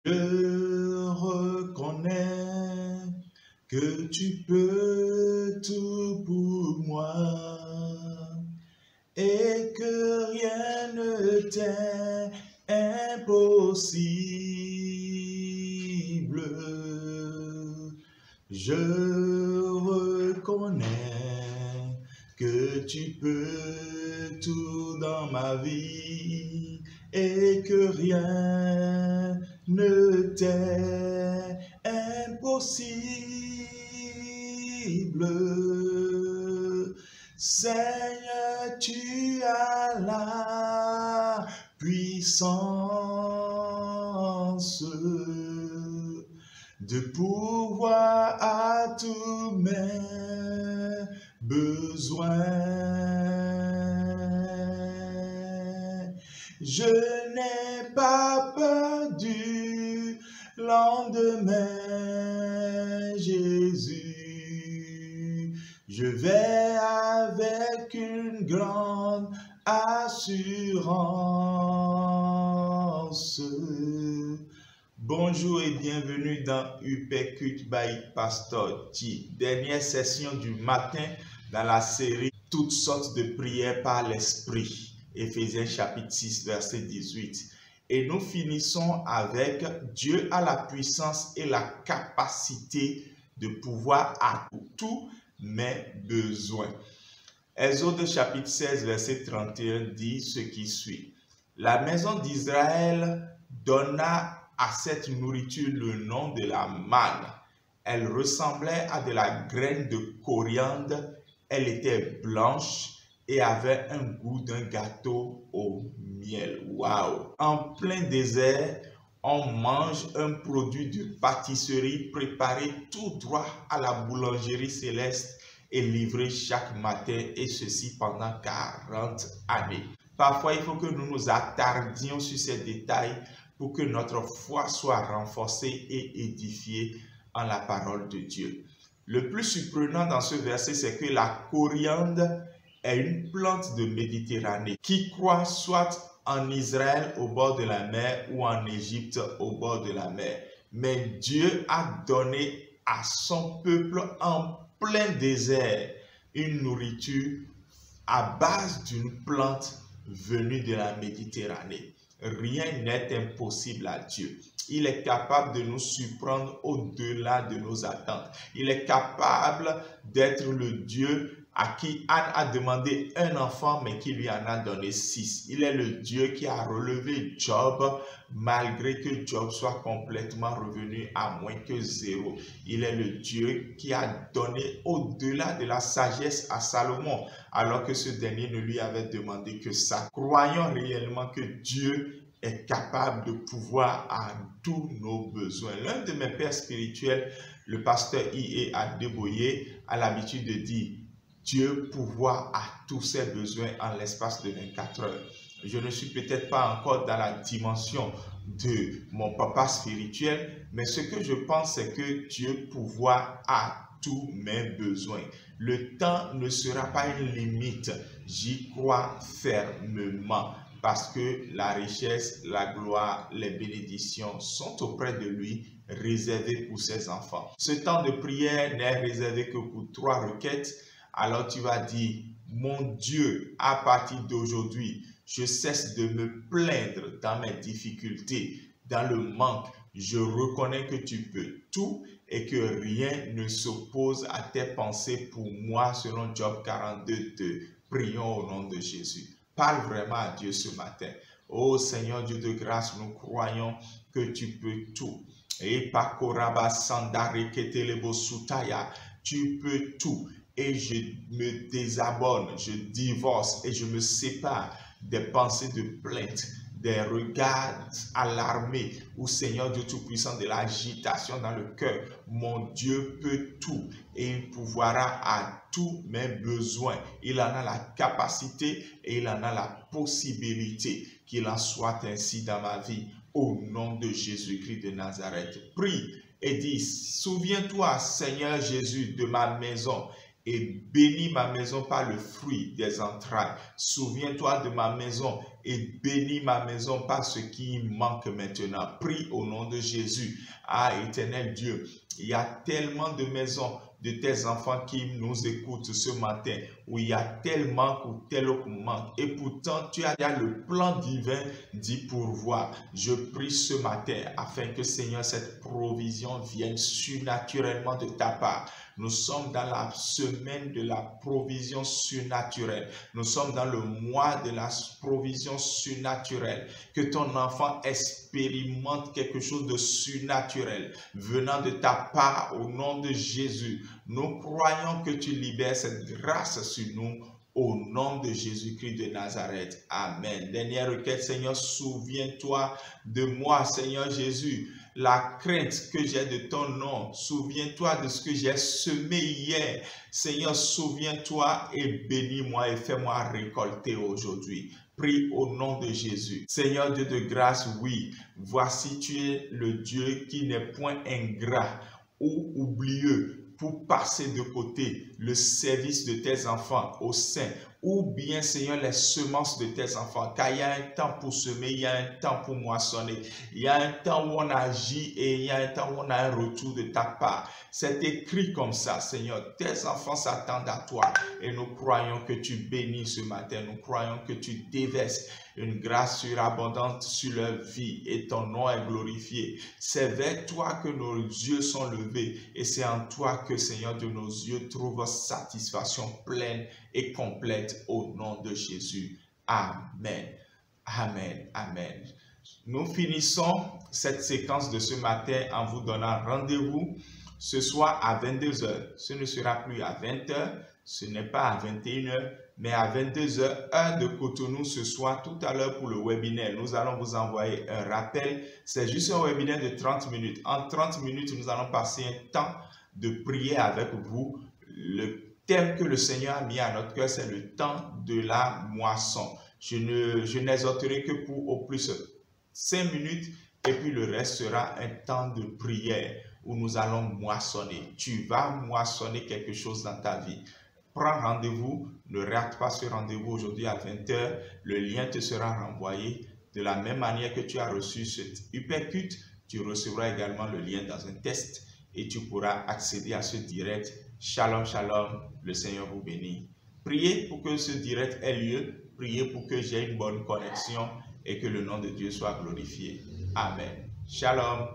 Je reconnais que tu peux tout pour moi et que rien ne t'est impossible. Je reconnais que tu peux tout dans ma vie et que rien ne t'est impossible. Seigneur, tu as la puissance de pouvoir à tous mes besoins. Je n'ai pas peur du lendemain, Jésus. Je vais avec une grande assurance. Bonjour et bienvenue dans Upécut by Pastor T. Dernière session du matin dans la série Toutes sortes de prières par l'Esprit. Éphésiens chapitre 6 verset 18. Et nous finissons avec Dieu a la puissance et la capacité de pouvoir à tous mes besoins. Exode chapitre 16 verset 31 dit ce qui suit. La maison d'Israël donna à cette nourriture le nom de la manne. Elle ressemblait à de la graine de coriandre. Elle était blanche et avait un goût d'un gâteau au miel. Waouh! En plein désert, on mange un produit de pâtisserie préparé tout droit à la boulangerie céleste et livré chaque matin, et ceci pendant 40 années. Parfois, il faut que nous nous attardions sur ces détails pour que notre foi soit renforcée et édifiée en la parole de Dieu. Le plus surprenant dans ce verset, c'est que la coriandre est une plante de Méditerranée qui croît soit en Israël au bord de la mer ou en Égypte au bord de la mer. Mais Dieu a donné à son peuple en plein désert une nourriture à base d'une plante venue de la Méditerranée. Rien n'est impossible à Dieu. Il est capable de nous surprendre au-delà de nos attentes. Il est capable d'être le Dieu à qui Anne a demandé un enfant, mais qui lui en a donné 6. Il est le Dieu qui a relevé Job, malgré que Job soit complètement revenu à moins que 0. Il est le Dieu qui a donné au-delà de la sagesse à Salomon, alors que ce dernier ne lui avait demandé que ça. Croyons réellement que Dieu est capable de pouvoir à tous nos besoins. L'un de mes pères spirituels, le pasteur I.E. Adeboye, a l'habitude de dire Dieu pourvoit à tous ses besoins en l'espace de 24 heures. Je ne suis peut-être pas encore dans la dimension de mon papa spirituel, mais ce que je pense, c'est que Dieu pourvoit à tous mes besoins. Le temps ne sera pas une limite. J'y crois fermement parce que la richesse, la gloire, les bénédictions sont auprès de lui, réservées pour ses enfants. Ce temps de prière n'est réservé que pour 3 requêtes. Alors tu vas dire, mon Dieu, à partir d'aujourd'hui, je cesse de me plaindre dans mes difficultés, dans le manque. Je reconnais que tu peux tout et que rien ne s'oppose à tes pensées pour moi, selon Job 42:2. Prions au nom de Jésus. Parle vraiment à Dieu ce matin. Oh Seigneur Dieu de grâce, nous croyons que tu peux tout. Et Pakoraba Sandare Ketelebo Sutaya, tu peux tout. Et je me désabonne, je divorce et je me sépare des pensées de plainte, des regards alarmés ou Seigneur Dieu Tout-Puissant de l'agitation dans le cœur. Mon Dieu peut tout et il pourvoira à tous mes besoins. Il en a la capacité et il en a la possibilité. Qu'il en soit ainsi dans ma vie au nom de Jésus-Christ de Nazareth. Prie et dis, souviens-toi Seigneur Jésus de ma maison et bénis ma maison par le fruit des entrailles. Souviens-toi de ma maison et bénis ma maison par ce qui manque maintenant. Prie au nom de Jésus. Ah, éternel Dieu, il y a tellement de maisons de tes enfants qui nous écoutent ce matin, où il y a tel manque ou tel autre manque, et pourtant tu as le plan divin d'y pourvoir. Je prie ce matin afin que, Seigneur, cette provision vienne surnaturellement de ta part. Nous sommes dans la semaine de la provision surnaturelle. Nous sommes dans le mois de la provision surnaturelle. Que ton enfant expérimente quelque chose de surnaturel venant de ta part au nom de Jésus. Nous croyons que tu libères cette grâce sur nous au nom de Jésus-Christ de Nazareth. Amen. Dernière requête, Seigneur, souviens-toi de moi, Seigneur Jésus. La crainte que j'ai de ton nom, souviens-toi de ce que j'ai semé hier. Seigneur, souviens-toi et bénis-moi et fais-moi récolter aujourd'hui. Prie au nom de Jésus. Seigneur Dieu de grâce, oui, voici tu es le Dieu qui n'est point ingrat ou oublieux pour passer de côté le service de tes enfants au sein, ou bien, Seigneur, les semences de tes enfants, car il y a un temps pour semer, il y a un temps pour moissonner, il y a un temps où on agit et il y a un temps où on a un retour de ta part. C'est écrit comme ça, Seigneur. Tes enfants s'attendent à toi et nous croyons que tu bénis ce matin, nous croyons que tu déverses une grâce surabondante sur leur vie et ton nom est glorifié. C'est vers toi que nos yeux sont levés et c'est en toi que, Seigneur, de nos yeux trouvent satisfaction pleine et complète au nom de Jésus. Amen. Amen. Amen. Nous finissons cette séquence de ce matin en vous donnant rendez-vous ce soir à 22h. Ce ne sera plus à 20h, ce n'est pas à 21h, mais à 22h, heure de Cotonou ce soir, tout à l'heure pour le webinaire. Nous allons vous envoyer un rappel. C'est juste un webinaire de 30 minutes. En 30 minutes, nous allons passer un temps de prière avec vous. Le thème que le Seigneur a mis à notre cœur, c'est le temps de la moisson. Je n'exhorterai que pour au plus 5 minutes et puis le reste sera un temps de prière où nous allons moissonner. Tu vas moissonner quelque chose dans ta vie. Prends rendez-vous, ne rate pas ce rendez-vous aujourd'hui à 20h. Le lien te sera renvoyé. De la même manière que tu as reçu cet uppercut, tu recevras également le lien dans un test et tu pourras accéder à ce direct. Shalom, shalom, le Seigneur vous bénit. Priez pour que ce direct ait lieu. Priez pour que j'ai une bonne connexion et que le nom de Dieu soit glorifié. Amen. Shalom.